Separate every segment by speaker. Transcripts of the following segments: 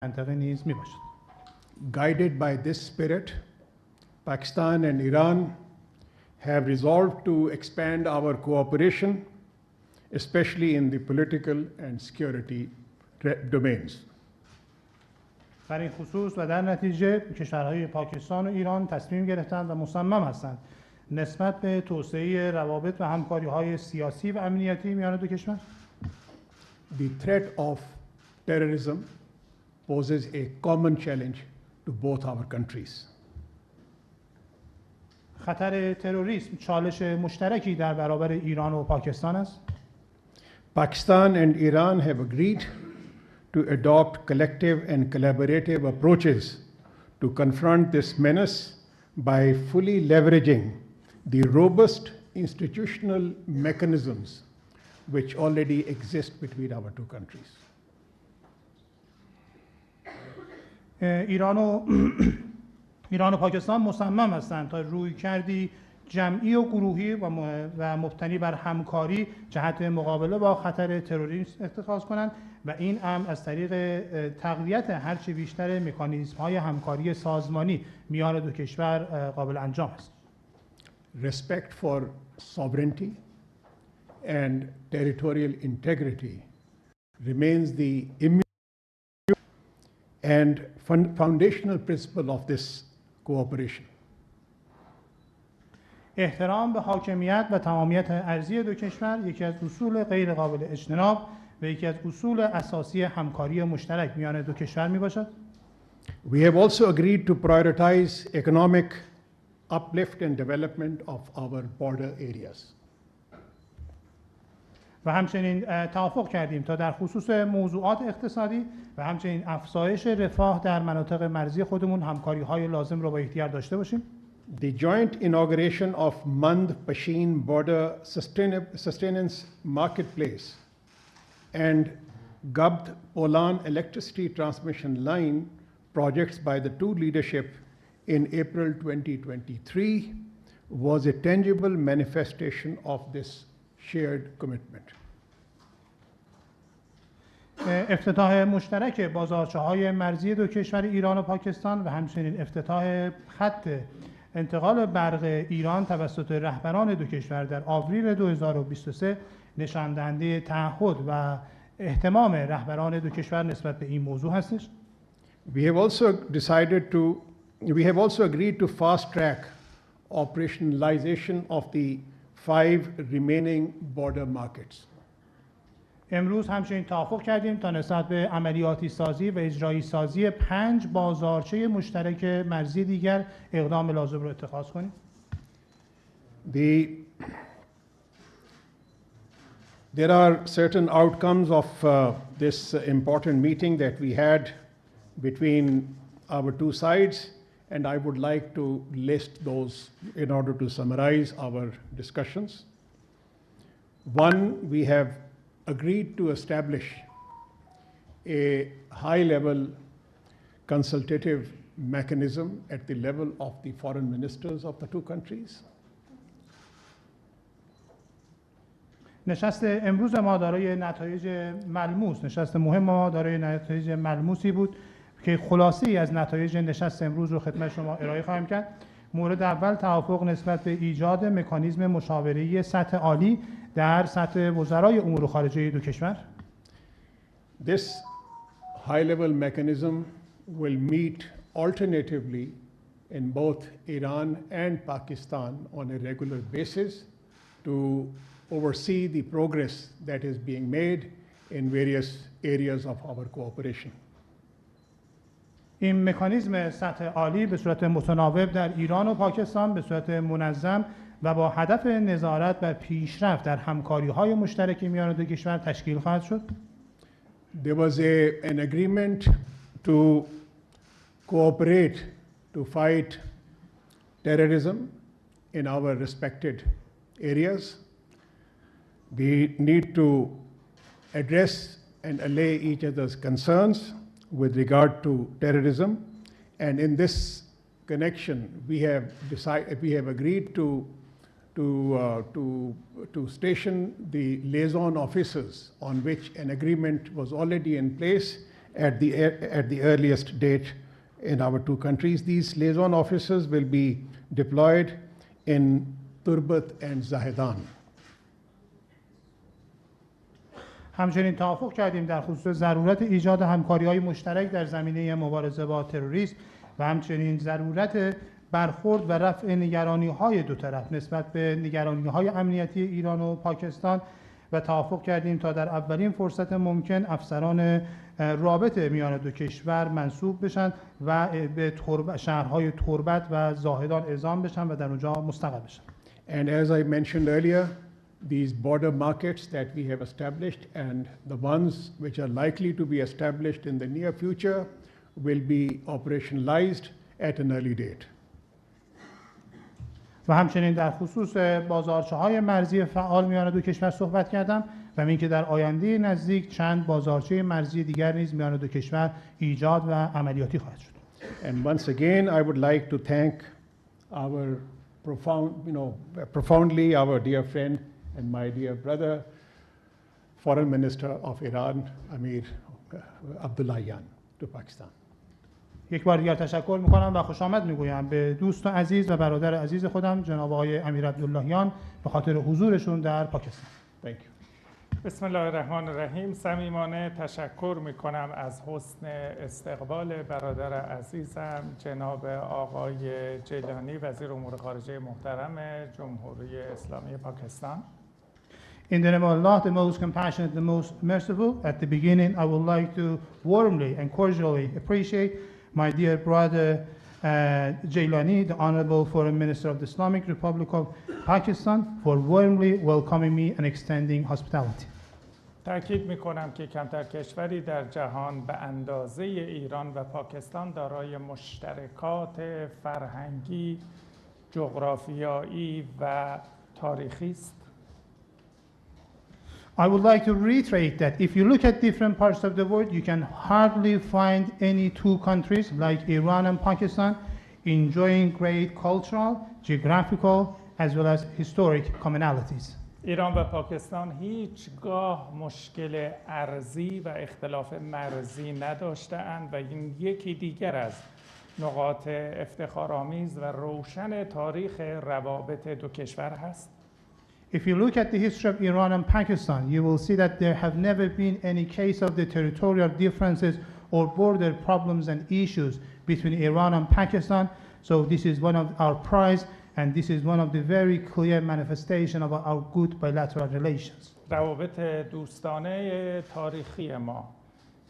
Speaker 1: منطقه نیز می باشد.
Speaker 2: Guided by this spirit, Pakistan and Iran have resolved to expand our cooperation, especially in the political and security domains.
Speaker 1: در این خصوص و در نتیجه کشورهای پاکستان و ایران تصمیم گرفتند و مصمم هستند نسبت به توسعه روابط و همکاری‌های سیاسی و امنیتی میان دو کشور.
Speaker 2: The threat of terrorism poses a common challenge to both our countries.
Speaker 1: خطر تروریسم چالش مشترکی در برابر ایران و پاکستان است.
Speaker 2: Pakistan and Iran have agreed to adopt collective and collaborative approaches to confront this menace by fully leveraging the robust institutional mechanisms which already exist between our two countries.
Speaker 1: ایران و پاکستان مصمم هستند تا رویکردی جمعی و گروهی و مبتنی بر همکاری جهت مقابله با خطر تروریسم اتخاذ کنند و این امر از طریق تقویت هرچه بیشتر مکانیزم‌های همکاری سازمانی میان دو کشور قابل انجام است.
Speaker 2: Respect for sovereignty and territorial integrity remains the immutable and foundational principle of this cooperation.
Speaker 1: احترام به حاکمیت و تمامیت ارضی دو کشور یکی از اصول غیر قابل اجتناب و یکی از اصول اساسی همکاری مشترک میان دو کشور می باشد.
Speaker 2: We have also agreed to prioritize economic uplift and development of our border areas.
Speaker 1: و همچنین توافق کردیم تا در خصوص موضوعات اقتصادی و همچنین افزایش رفاه در مناطق مرزی خودمون همکاری‌های لازم را با یکدیگر داشته باشیم.
Speaker 2: The joint inauguration of Mand-Pashin Border Sustenance Marketplace and Gabd-Polan electricity transmission line projects by the two leadership in April 2023 was a tangible manifestation of this shared commitment.
Speaker 1: افتتاح مشترک بازارچه‌های مرزی دو کشور ایران و پاکستان و همچنین افتتاح خط انتقال برق ایران توسط رهبران دو کشور در آوریل 2023 نشان دهنده تعهد و اهتمام رهبران دو کشور نسبت به این موضوع هستش.
Speaker 2: We have also agreed to fast track operationalization of the 5 remaining border markets.
Speaker 1: امروز همچنین توافق کردیم تا نسبت به عملیاتی سازی و اجرایی سازی 5 بازارچه مشترک مرزی دیگر اقدام لازم را اتخاذ کنیم.
Speaker 2: There are certain outcomes of this important meeting that we had between our two sides, and I would like to list those in order to summarize our discussions. One, we have agreed to establish a high-level consultative mechanism at the level of the foreign ministers of the two countries.
Speaker 1: نشست امروز ما دارای نتایج ملموس، نشست مهم ما دارای نتایج ملموسی بود که خلاصه‌ای از نتایج نشست امروز رو خدمت شما ارائه خواهم کرد. مورد اول توافق نسبت به ایجاد مکانیزم مشاوره‌ای سطح عالی در سطح وزرای امور خارجه دو کشور.
Speaker 2: This high-level mechanism will meet alternatively in both Iran and Pakistan on a regular basis to oversee the progress that is being made in various areas of our cooperation.
Speaker 1: این مکانیزم سطح عالی به صورت متناوب در ایران و پاکستان به صورت منظم و با هدف نظارت بر پیشرفت در همکاری‌های مشترک میان دو کشور تشکیل خواهد شد.
Speaker 2: There was an agreement to cooperate to fight terrorism in our respected areas. We need to address and allay each other's concerns with regard to terrorism, and in this connection we have agreed to station the liaison officers on which an agreement was already in place, at the earliest date in our two countries. These liaison officers will be deployed in Turbat and Zahedan.
Speaker 1: همچنین توافق کردیم در خصوص ضرورت ایجاد همکاری‌های مشترک در زمینه مبارزه با تروریسم و همچنین ضرورت برخورد و رفع نگرانی‌های دو طرف نسبت به نگرانی‌های امنیتی ایران و پاکستان و توافق کردیم تا در اولین فرصت ممکن افسران رابطه میان دو کشور منصوب بشن و به شهرهای تربت و زاهدان اعزام بشن و در اونجا مستقر بشن.
Speaker 2: And as I mentioned earlier, these border markets that we have established and the ones which are likely to be established in the near future will be operationalized at an early date.
Speaker 1: و همچنین در خصوص بازارچه‌های مرزی فعال میان دو کشور صحبت کردم و اینکه در آینده نزدیک چند بازارچه مرزی دیگر نیز میان دو کشور ایجاد و عملیاتی خواهد شد.
Speaker 2: And once again, I would like to thank our profoundly our dear friend and my dear brother, Foreign Minister of Iran, Amir Abdullahیان, to Pakistan.
Speaker 1: یک بار دیگر تشکر میکنم و خوش آمد میگویم به دوست و عزیز و برادر عزیز خودم جناب آقای امیر عبدللهیان به خاطر حضورشون در پاکستان.
Speaker 2: Thank you.
Speaker 3: بسم الله الرحمن الرحیم. صمیمانه تشکر میکنم از حسن استقبال برادر عزیزم جناب آقای جیلانی وزیر امور خارجه محترم جمهوری اسلامی پاکستان.
Speaker 1: In the name of Allah, the most compassionate, the most merciful, at the beginning I would like to warmly and cordially appreciate my dear brother Jilani, the Honorable Foreign Minister of the Islamic Republic of Pakistan, for warmly welcoming me and extending hospitality.
Speaker 3: تأکید میکنم که کمتر کشوری در جهان به اندازه ایران و پاکستان دارای مشترکات فرهنگی، جغرافیایی و تاریخی است.
Speaker 1: I would like to reiterate that if you look at different parts of the world, you can hardly find any two countries like Iran and Pakistan enjoying great cultural, geographical, as well as historic commonalities.
Speaker 3: ایران و پاکستان هیچگاه مشکل ارضی و اختلاف مرزی نداشته‌اند و این یکی دیگر از نقاط افتخارآمیز و روشن تاریخ روابط دو کشور هست.
Speaker 1: If you look at the history of Iran and Pakistan, you will see that there have never been any case of the territorial differences or border problems and issues between Iran and Pakistan. So this is one of our prides, and this is one of the very clear manifestation of our good bilateral relations.
Speaker 3: روابط دوستانه تاریخی ما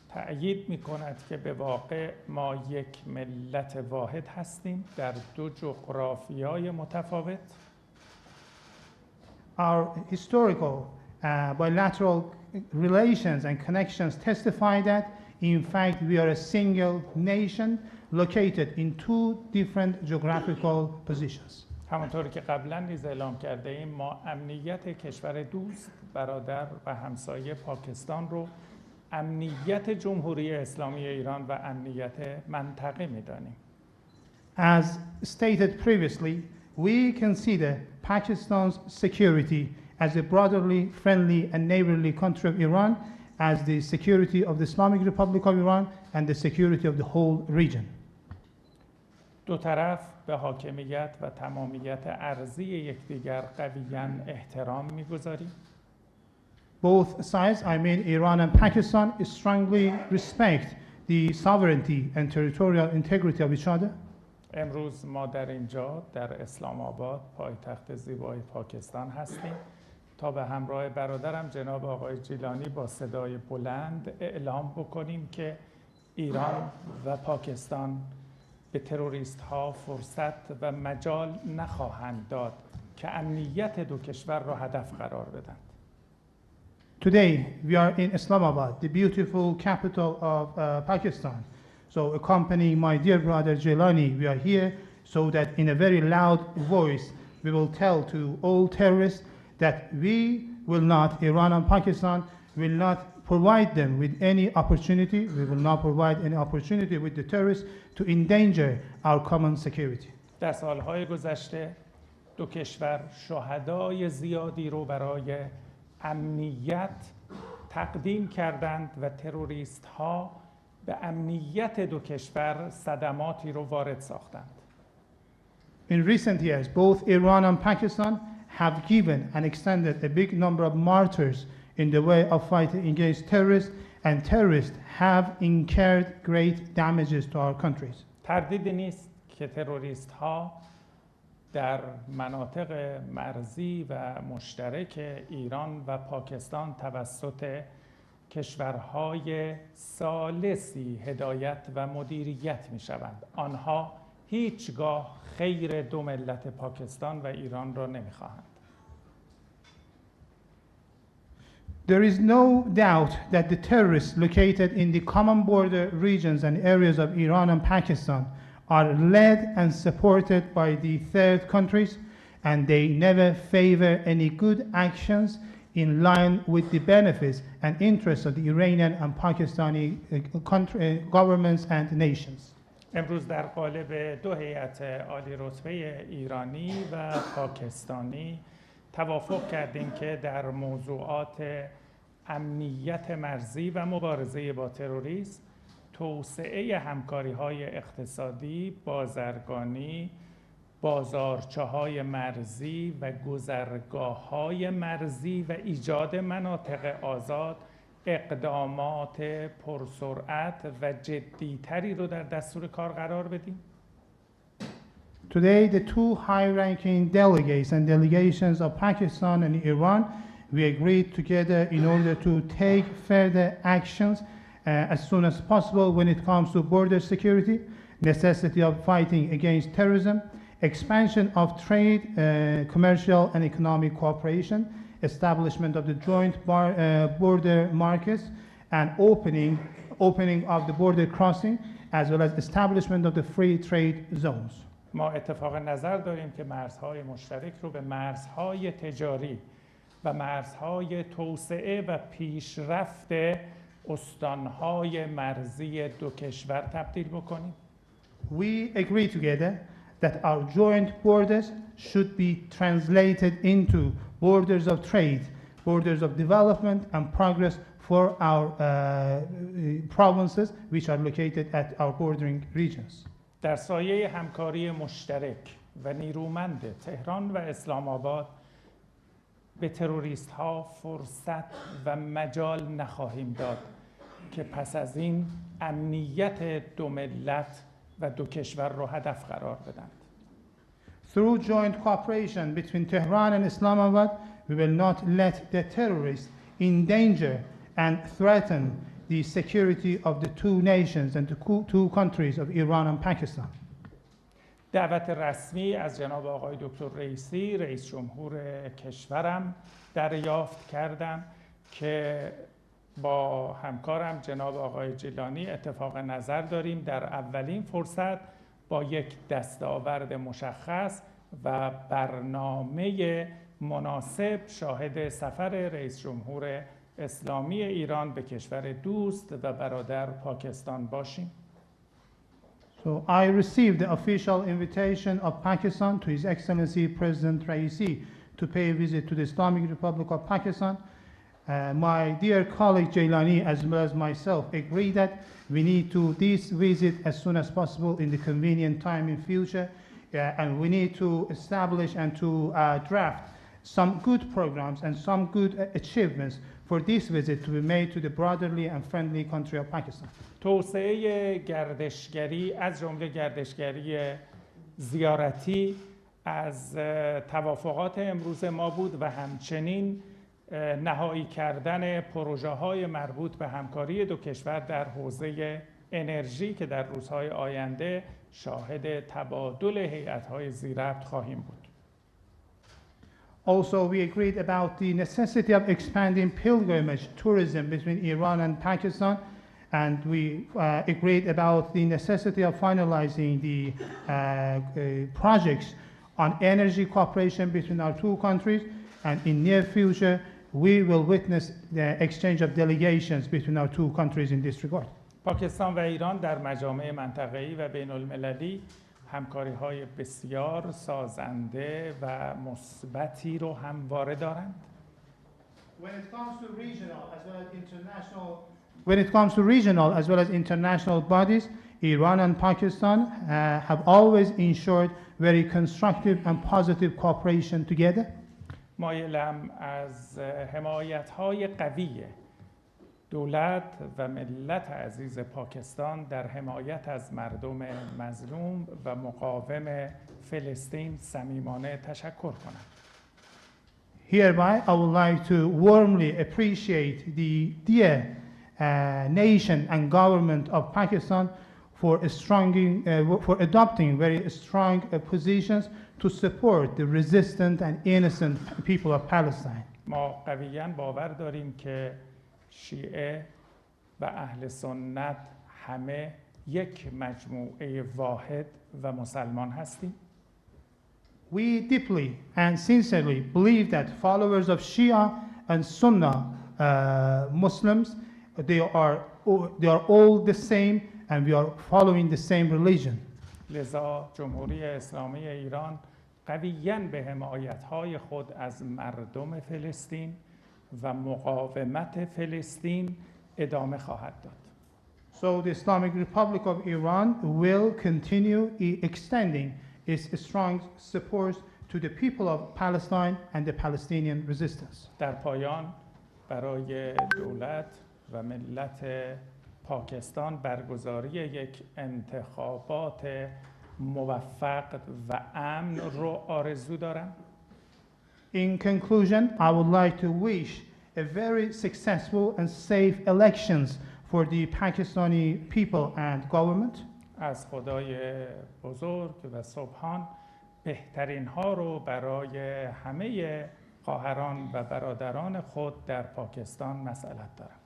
Speaker 3: تأیید می‌کند که به واقع ما یک ملت واحد هستیم در دو جغرافیای متفاوت.
Speaker 1: Our historical bilateral relations and connections testify that, in fact, we are a single nation located in two different geographical positions.
Speaker 3: همانطور که قبلا نیز اعلام کرده ایم ما امنیت کشور دوست، برادر و همسایه پاکستان رو امنیت جمهوری اسلامی ایران و امنیت منطقه می‌دانیم.
Speaker 1: As stated previously, we consider Pakistan's security as a brotherly, friendly, and neighborly country of Iran, as the security of the Islamic Republic of Iran and the security of the whole region.
Speaker 3: دو طرف به حاکمیت و تمامیت ارضی یکدیگر قویاً احترام می‌گذاریم.
Speaker 1: Both sides, I mean Iran and Pakistan, strongly respect the sovereignty and territorial integrity of each other.
Speaker 3: امروز ما در اینجا در اسلام آباد پایتخت زیبای پاکستان هستیم تا به همراه برادرم جناب آقای جیلانی با صدای بلند اعلام بکنیم که ایران و پاکستان به تروریست ها فرصت و مجال نخواهند داد که امنیت دو کشور را هدف قرار بدند.
Speaker 1: Today we are in Islamabad, the beautiful capital of Pakistan. So accompanying my dear brother Jeliani, we are here so that in a very loud voice we will tell to all terrorists that we will not, Iran and Pakistan will not provide them with any opportunity, we will not provide any opportunity with the terrorists to endanger our common security.
Speaker 3: در سالهای گذشته دو کشور شهدای زیادی رو برای امنیت تقدیم کردند و تروریست ها به امنیت دو کشور صدماتی رو وارد ساختند.
Speaker 1: In recent years, both Iran and Pakistan have given and extended a big number of martyrs in the way of fighting against terrorists, and terrorists have incurred great damages to our countries.
Speaker 3: تردیدی نیست که تروریست ها در مناطق مرزی و مشترک ایران و پاکستان توسط کشورهای ثالثی هدایت و مدیریت می شوند. آنها هیچگاه خیر دو ملت پاکستان و ایران را نمی خواهند.
Speaker 1: There is no doubt that the terrorists located in the common border regions and areas of Iran and Pakistan are led and supported by the third countries, and they never favor any good actions in line with the benefits and interests of the Iranian and Pakistani governments and nations.
Speaker 3: امروز در قالب دو هیئت عالی رتبه ایرانی و پاکستانی توافق کردیم که در موضوعات امنیت مرزی و مبارزه با تروریسم، توسعه همکاری‌های اقتصادی، بازرگانی، بازارچه‌های مرزی و گذرگاه‌های مرزی و ایجاد مناطق آزاد اقدامات پرسرعت و جدی‌تری رو در دستور کار قرار بدیم.
Speaker 1: Today, the two high-ranking delegates and delegations of Pakistan and Iran, we agreed together in order to take further actions as soon as possible when it comes to border security, necessity of fighting against terrorism, expansion of trade, commercial and economic cooperation, establishment of the joint border markets, and opening of the border crossing, as well as establishment of the free trade zones.
Speaker 3: ما اتفاق نظر داریم که مرزهای مشترک رو به مرزهای تجاری و مرزهای توسعه و پیشرفت استانهای مرزی دو کشور تبدیل بکنیم.
Speaker 1: We agree together that our joint borders should be translated into borders of trade, borders of development and progress for our provinces which are located at our bordering regions.
Speaker 3: در سایه همکاری مشترک و نیرومند تهران و اسلام آباد به تروریست ها فرصت و مجال نخواهیم داد که پس از این امنیت دو ملت و دو کشور رو هدف قرار بدند.
Speaker 1: Through joint cooperation between Tehran and Islamabad, we will not let the terrorists endanger and threaten the security of the two nations and the two countries of Iran and Pakistan.
Speaker 3: دعوت رسمی از جناب آقای دکتر رئیسی، رئیس جمهور کشورم دریافت کردم که با همکارم جناب آقای جیلانی اتفاق نظر داریم در اولین فرصت با یک دستاورد مشخص و برنامه مناسب شاهد سفر رئیس جمهور اسلامی ایران به کشور دوست و برادر پاکستان باشیم.
Speaker 1: So I received the official invitation of Pakistan to His Excellency President Raisi to pay a visit to the Islamic Republic of Pakistan. My dear colleague Jilani as well as myself agree that we need to this visit as soon as possible in the convenient time in future, and we need to establish and to draft some good programs and some good achievements for this visit to be made to the brotherly and friendly country of Pakistan.
Speaker 3: توسعه گردشگری از جمله گردشگری زیارتی از توافقات امروز ما بود و همچنین نهایی کردن پروژه‌های مربوط به همکاری دو کشور در حوزه انرژی که در روزهای آینده شاهد تبادل هیئت‌های ذی‌ربط خواهیم بود.
Speaker 1: Also, we agreed about the necessity of expanding pilgrimage tourism between Iran and Pakistan, and we agreed about the necessity of finalizing the projects on energy cooperation between our two countries, and in near future, we will witness the exchange of delegations between our two countries in this regard.
Speaker 3: پاکستان و ایران در مجامع منطقه‌ای و بین‌المللی همکاری‌های بسیار سازنده و مثبتی رو همواره دارند.
Speaker 1: When it comes to regional as well as international When it comes to regional as well as international bodies, Iran and Pakistan have always ensured very constructive and positive cooperation together.
Speaker 3: مایلم از حمایت‌های قوی دولت و ملت عزیز پاکستان در حمایت از مردم مظلوم و مقاوم فلسطین صمیمانه تشکر کنم.
Speaker 1: Hereby, I would like to warmly appreciate the dear nation and government of Pakistan for adopting very strong positions to support the resistant and innocent people of Palestine.
Speaker 3: ما قویاً باور داریم که شیعه و اهل سنت همه یک مجموعه واحد و مسلمان هستیم.
Speaker 1: We deeply and sincerely believe that followers of Shia and Sunnah Muslims, they are all the same and we are following the same religion.
Speaker 3: لذا جمهوری اسلامی ایران قویاً به حمایت‌های خود از مردم فلسطین و مقاومت فلسطین ادامه خواهد داد.
Speaker 1: So the Islamic Republic of Iran will continue extending its strong support to the people of Palestine and the Palestinian resistance.
Speaker 3: در پایان برای دولت و ملت پاکستان برگزاری یک انتخابات موفق و امن رو آرزو دارم.
Speaker 1: In conclusion, I would like to wish a very successful and safe elections for the Pakistani people and government.
Speaker 3: از خدای بزرگ و سبحان بهترین ها رو برای همه خواهران و برادران خود در پاکستان مسئلت دارم.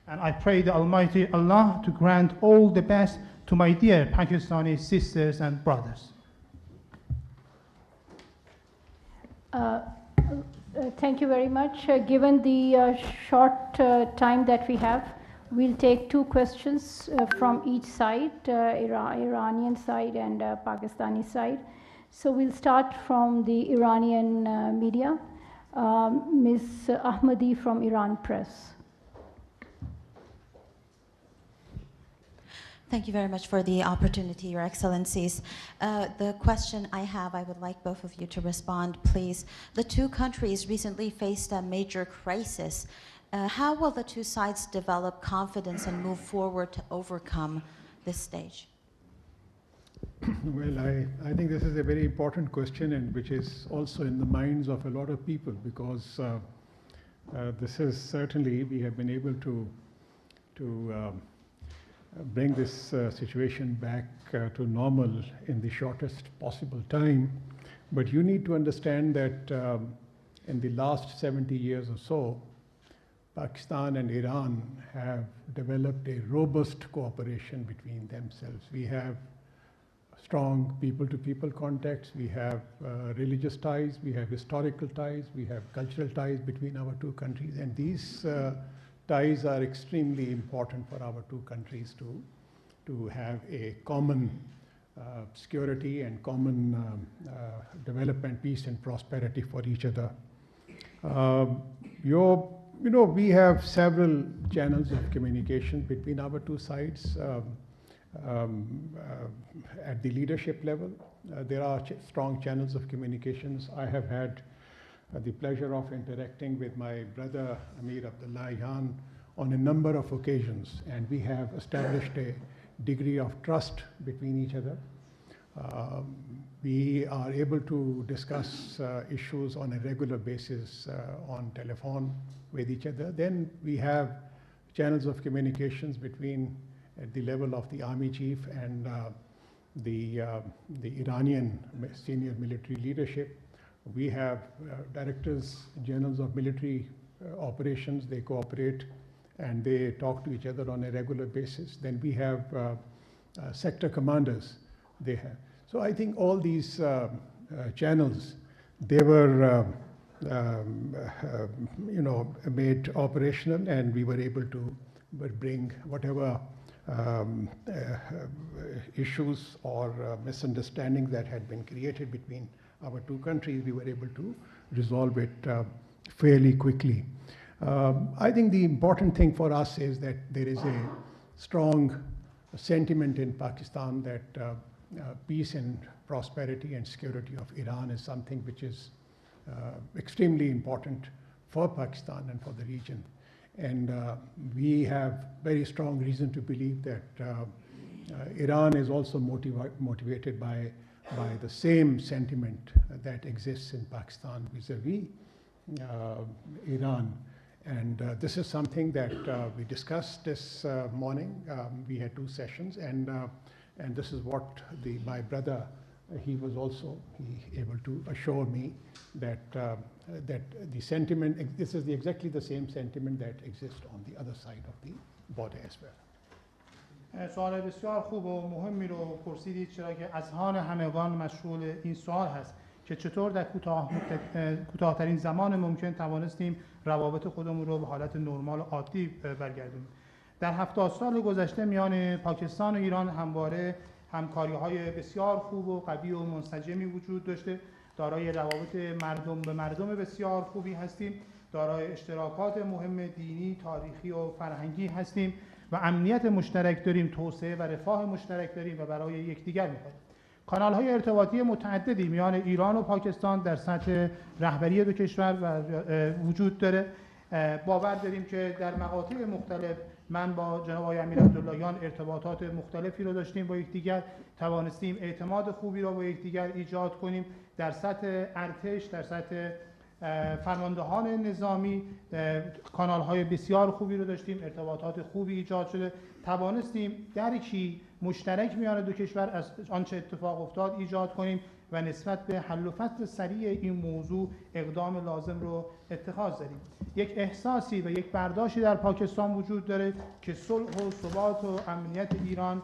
Speaker 1: And I pray the Almighty Allah to grant all the best to my dear Pakistani sisters and brothers.
Speaker 4: Thank you very much. Given the short time that we have, we'll take two questions from each side, Iranian side and Pakistani side. So we'll start from the Iranian media. Ms. Ahmadi from Iran Press.
Speaker 5: Thank you very much for the opportunity, Your Excellencies. The question I have, I would like both of you to respond, please. The two countries recently faced a major crisis. How will the two sides develop confidence and move forward to overcome this stage?
Speaker 2: Well, I think this is a very important question, and which is also in the minds of a lot of people, because this is certainly, we have been able to bring this situation back to normal in the shortest possible time. But you need to understand that in the last 70 years or so, Pakistan and Iran have developed a robust cooperation between themselves. We have strong people-to-people contacts, we have religious ties, we have historical ties, we have cultural ties between our two countries, and these ties are extremely important for our two countries to have a common security and common development, peace and prosperity for each other. We have several channels of communication between our two sides. At the leadership level, there are strong channels of communications. I have had the pleasure of interacting with my brother Amir Abdullahیان on a number of occasions, and we have established a degree of trust between each other. We are able to discuss issues on a regular basis on telephone with each other. Then we have channels of communications between at the level of the army chief and the Iranian senior military leadership. We have directors generals of military operations. They cooperate and they talk to each other on a regular basis. Then we have sector commanders. They have. So I think all these channels, they were made operational, and we were able to bring whatever issues or misunderstandings that had been created between our two countries, we were able to resolve it fairly quickly. I think the important thing for us is that there is a strong sentiment in Pakistan that peace and prosperity and security of Iran is something which is extremely important for Pakistan and for the region. And we have very strong reason to believe that Iran is also motivated by the same sentiment that exists in Pakistan vis-a-vis Iran. And this is something that we discussed this morning. We had 2 sessions, and this is what my brother, he was also able to assure me that the sentiment, this is exactly the same sentiment that exists on the other side of the border as well.
Speaker 1: سوال بسیار خوب و مهمی رو پرسیدید، چرا که اذهان همگان مشغول این سوال هست که چطور در کوتاه‌ترین زمان ممکن توانستیم روابط خودمون رو به حالت نرمال و عادی برگردونیم. در 70 سال گذشته میان پاکستان و ایران همواره همکاری‌های بسیار خوب و قوی و منسجمی وجود داشته. دارای روابط مردم به مردم بسیار خوبی هستیم، دارای اشتراکات مهم دینی، تاریخی و فرهنگی هستیم و امنیت مشترک داریم، توسعه و رفاه مشترک داریم و برای یکدیگر می‌خوایم. کانال‌های ارتباطی متعددی میان ایران و پاکستان در سطح رهبری 2 کشور وجود داره. باور داریم که در مقاطع مختلف من با جناب آقای امیر عبدللهیان ارتباطات مختلفی رو داشتیم با یکدیگر، توانستیم اعتماد خوبی رو با یکدیگر ایجاد کنیم. در سطح ارتش، در سطح فرماندهان نظامی کانال‌های بسیار خوبی رو داشتیم، ارتباطات خوبی ایجاد شده، توانستیم درکی مشترک میان 2 کشور از آنچه اتفاق افتاد ایجاد کنیم و نسبت به حل و فصل سریع این موضوع اقدام لازم رو اتخاذ داریم. یک احساسی و یک برداشتی در پاکستان وجود داره که صلح و ثبات و امنیت ایران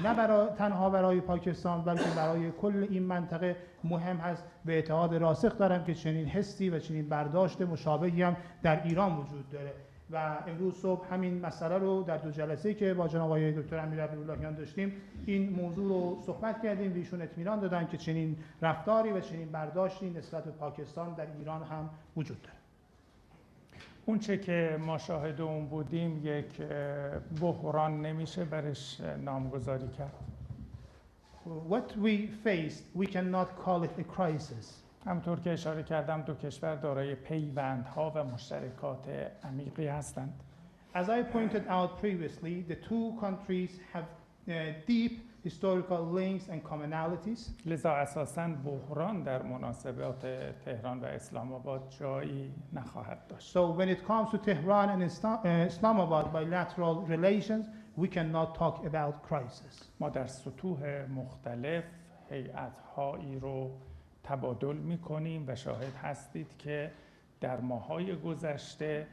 Speaker 1: نه تنها برای پاکستان بلکه برای کل این منطقه مهم هست. به اعتقاد راسخ دارم که چنین حسی و چنین برداشت مشابهی هم در ایران وجود داره و امروز صبح همین مسئله رو در 2 جلسه‌ای که با جناب آقای دکتر امیر عبدللهیان داشتیم این موضوع رو صحبت کردیم و ایشون اطمینان دادن که چنین رفتاری و چنین برداشتی نسبت به پاکستان در ایران هم وجود داره.
Speaker 3: اون چه که ما شاهد اون بودیم یک بحران نمیشه برش نامگذاری کرد.
Speaker 1: What we faced, we cannot call it a crisis.
Speaker 3: همطور که اشاره کردم 2 کشور دارای پیوندها و مشترکات عمیقی هستند.
Speaker 1: As I pointed out previously, the 2 countries have deep historical links and commonalities.
Speaker 3: لذا اساساً بحران در مناسبات تهران و اسلام آباد جایی نخواهد داشت.
Speaker 1: So when it comes to Tehran and Islamabad bilateral relations, we cannot talk about crisis.
Speaker 3: ما در سطوح مختلف هیئت‌هایی رو تبادل می‌کنیم و شاهد هستید که در ماه‌های گذشته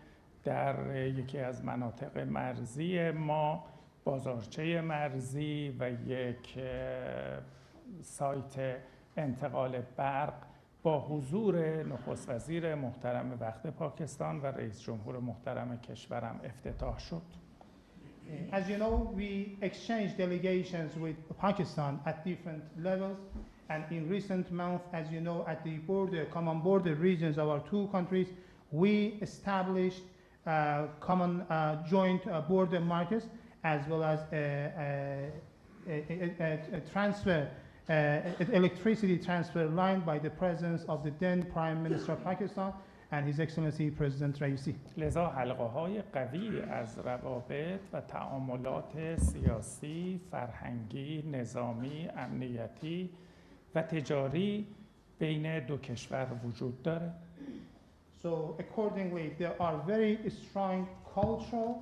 Speaker 3: در یکی از مناطق مرزی ما بازارچه مرزی و یک سایت انتقال برق با حضور نخست وزیر محترم وقت پاکستان و رئیس جمهور محترم کشورم افتتاح شد.
Speaker 1: As you know, we exchanged delegations with Pakistan at different levels, and in recent months, as you know, at the common border regions of our 2 countries, we established common joint border markets, as well as a transfer, electricity transfer line by the presence of the then Prime Minister of Pakistan and His Excellency President Raisi.
Speaker 3: لذا حلقه‌های قوی از روابط و تعاملات سیاسی، فرهنگی، نظامی، امنیتی و تجاری بین 2 کشور وجود داره.
Speaker 1: So accordingly, there are very strong cultural,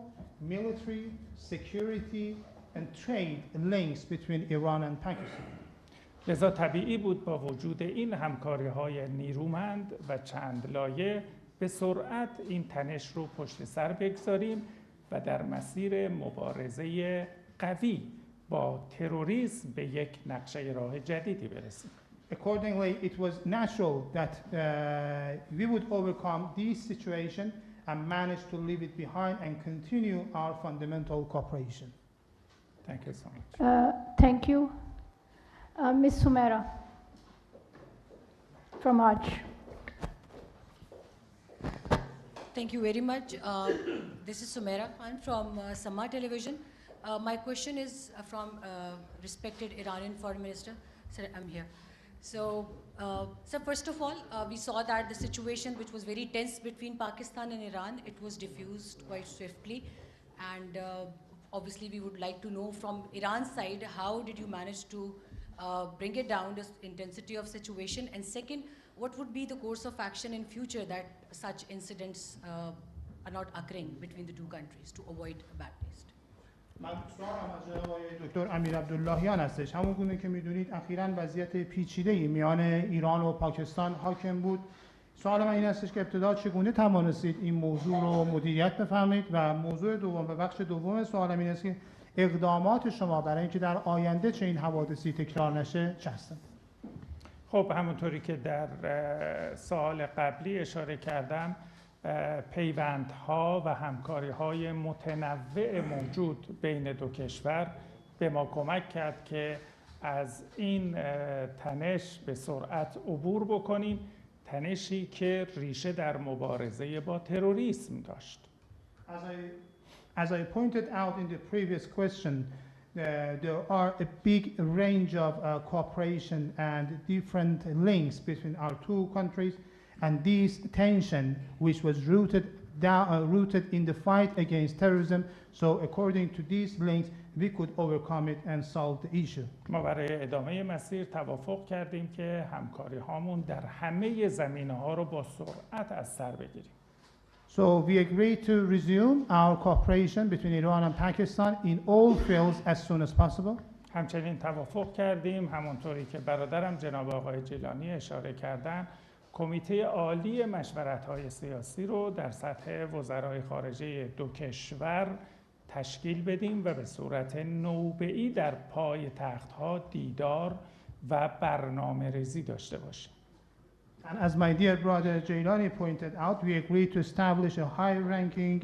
Speaker 1: military, security, and trade links between Iran and Pakistan.
Speaker 3: لذا طبیعی بود با وجود این همکاری‌های نیرومند و چند لایه به سرعت این تنش رو پشت سر بگذاریم و در مسیر مبارزه قوی با تروریسم به یک نقشه راه جدیدی برسیم.
Speaker 1: Accordingly, it was natural that we would overcome this situation and manage to leave it behind and continue our fundamental cooperation.
Speaker 3: Thank you so much.
Speaker 4: Thank you. Ms. Sumera from Hajj.
Speaker 6: Thank you very much. This is Sumaira Khan from Sama Television. My question is from respected Iranian Foreign Minister. Sir, I'm here. So, sir, first of all, we saw that the situation which was very tense between Pakistan and Iran, it was diffused quite swiftly. And obviously, we would like to know from Iran's side, how did you manage to bring it down, the intensity of situation? And second, what would be the course of action in future that such incidents are not occurring between the two countries to avoid a bad taste?
Speaker 1: من سوالم از جناب دکتر امیر عبدللهیان هستش. همون گونه که میدونید اخیراً وضعیت پیچیده‌ای میان ایران و پاکستان حاکم بود. سوال من این هستش که ابتدا چگونه توانستید این موضوع رو مدیریت بفهمید و موضوع دوم و بخش دوم سوالم این است که اقدامات شما برای اینکه در آینده چه این حوادثی تکرار نشه چه هستند؟
Speaker 3: خب همونطوری که در سوال قبلی اشاره کردم، پیوندها و همکاری‌های متنوع موجود بین دو کشور به ما کمک کرد که از این تنش به سرعت عبور بکنیم، تنشی که ریشه در مبارزه با تروریسم داشت.
Speaker 1: As I pointed out in the previous question, there are a big range of cooperation and different links between our two countries, and this tension, which was rooted in the fight against terrorism, so according to these links, we could overcome it and solve the issue.
Speaker 3: ما برای ادامه مسیر توافق کردیم که همکاری هامون در همه زمینه‌ها رو با سرعت از سر بگیریم.
Speaker 1: So we agreed to resume our cooperation between Iran and Pakistan in all fields as soon as possible.
Speaker 3: همچنین توافق کردیم، همونطوری که برادرم جناب آقای جیلانی اشاره کردن، کمیته عالی مشورت‌های سیاسی رو در سطح وزرای خارجه دو کشور تشکیل بدیم و به صورت نوبه‌ای در پای تخت‌ها دیدار و برنامه‌ریزی داشته باشیم.
Speaker 1: And as my dear brother Jilani pointed out, we agreed to establish a high-ranking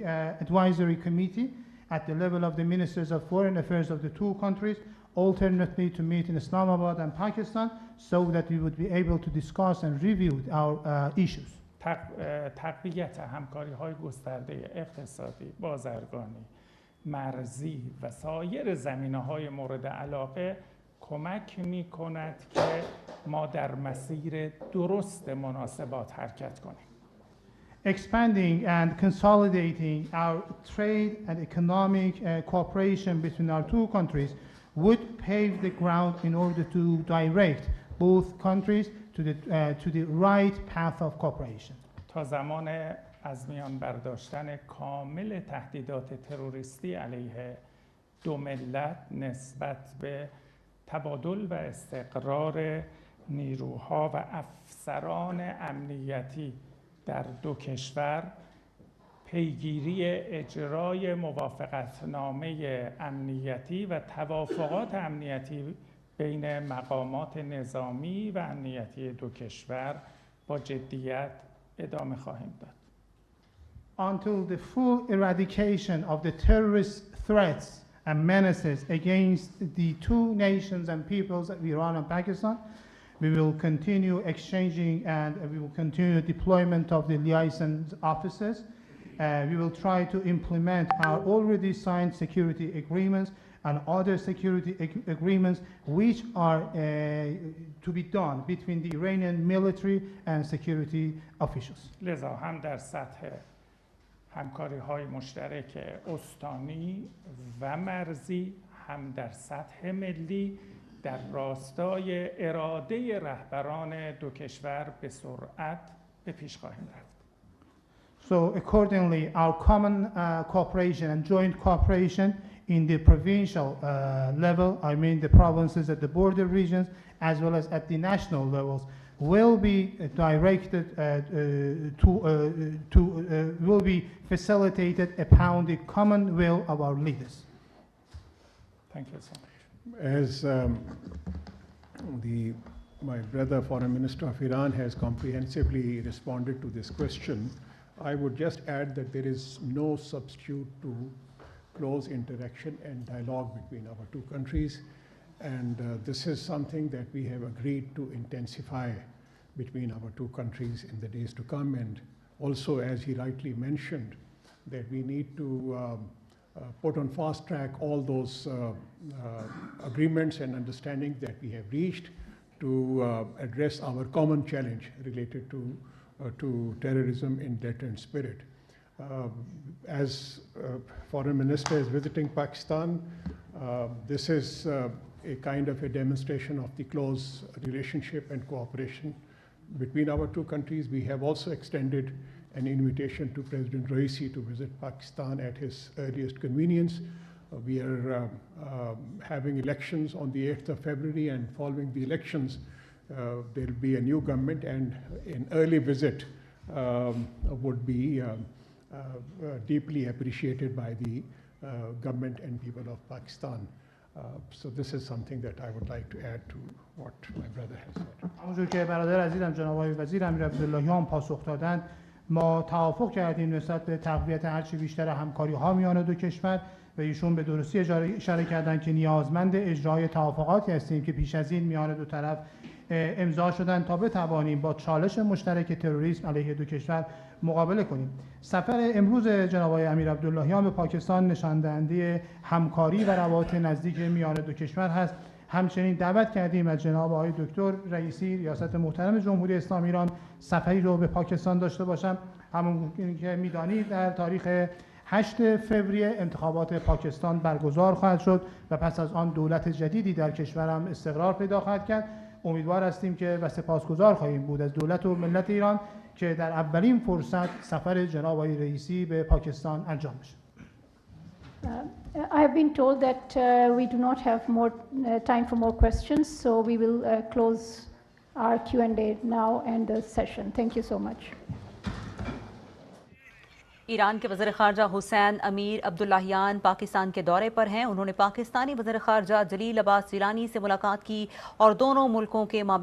Speaker 1: advisory committee at the level of the ministers of foreign affairs of the two countries, alternately to meet in Islamabad and Pakistan, so that we would be able to discuss and review our issues.
Speaker 3: تقویت همکاری‌های گسترده اقتصادی، بازرگانی، مرزی و سایر زمینه‌های مورد علاقه کمک می‌کند که ما در مسیر درست مناسبات حرکت کنیم.
Speaker 1: Expanding and consolidating our trade and economic cooperation between our two countries would pave the ground in order to direct both countries to the right path of cooperation.
Speaker 3: تا زمان از میان برداشتن کامل تهدیدات تروریستی علیه دو ملت نسبت به تبادل و استقرار نیروها و افسران امنیتی در دو کشور، پیگیری اجرای موافقتنامه امنیتی و توافقات امنیتی بین مقامات نظامی و امنیتی دو کشور با جدیت ادامه خواهیم داد.
Speaker 1: Until the full eradication of the terrorist threats and menaces against the two nations and peoples of Iran and Pakistan, we will continue exchanging and we will continue deployment of the liaison officers. We will try to implement our already signed security agreements and other security agreements which are to be done between the Iranian military and security officials.
Speaker 3: لذا هم در سطح همکاری‌های مشترک استانی و مرزی، هم در سطح ملی در راستای اراده رهبران دو کشور به سرعت به پیش خواهیم رفت.
Speaker 1: So accordingly, our common cooperation and joint cooperation in the provincial level, I mean the provinces at the border regions, as well as at the national levels, will be directed will be facilitated upon the common will of our leaders.
Speaker 3: Thank you so much.
Speaker 2: As my brother Foreign Minister of Iran has comprehensively responded to this question, I would just add that there is no substitute to close interaction and dialogue between our two countries, and this is something that we have agreed to intensify between our two countries in the days to come, and also, as he rightly mentioned, that we need to put on fast track all those agreements and understandings that we have reached to address our common challenge related to terrorism in deterrent spirit. As Foreign Minister is visiting Pakistan, this is a kind of a demonstration of the close relationship and cooperation between our two countries. We have also extended an invitation to President Raisi to visit Pakistan at his earliest convenience. We are having elections on the 8th of February, and following the elections, there will be a new government, and an early visit would be deeply appreciated by the government and people of Pakistan. So this is something that I would like to add to what my brother has said.
Speaker 1: همونجور که برادر عزیزم جناب آقای وزیر امیر عبداللهیان پاسخ دادند، ما توافق کردیم نسبت به تقویت هرچی بیشتر همکاری‌ها میان دو کشور و ایشون به درستی اشاره کردند که نیازمند اجرای توافقاتی هستیم که پیش از این میان دو طرف امضا شدن تا بتوانیم با چالش مشترک تروریسم علیه دو کشور مقابله کنیم. سفر امروز جناب آقای امیر عبداللهیان به پاکستان نشان دهنده همکاری و روابط نزدیک میان دو کشور هست. همچنین دعوت کردیم از جناب آقای دکتر رئیسی ریاست محترم جمهوری اسلامی ایران سفری رو به پاکستان داشته باشم. همون که میدانید در تاریخ 8 فوریه انتخابات پاکستان برگزار خواهد شد و پس از آن دولت جدیدی در کشورم استقرار پیدا خواهد کرد. امیدوار هستیم که و سپاسگزار خواهیم بود از دولت و ملت ایران که در اولین فرصت سفر جناب آقای رئیسی به پاکستان انجام بشه.
Speaker 4: I have been told that we do not have more time for more questions, so we will close our Q&A now and the session. Thank you so much.
Speaker 7: ایران کے وزیر خارجہ حسین امیر عبدللہیان پاکستان کے دورے پر ہیں. انہوں نے پاکستانی وزیر خارجہ جلیل عباس جیلانی سے ملاقات کی اور دونوں ملکوں کے مابین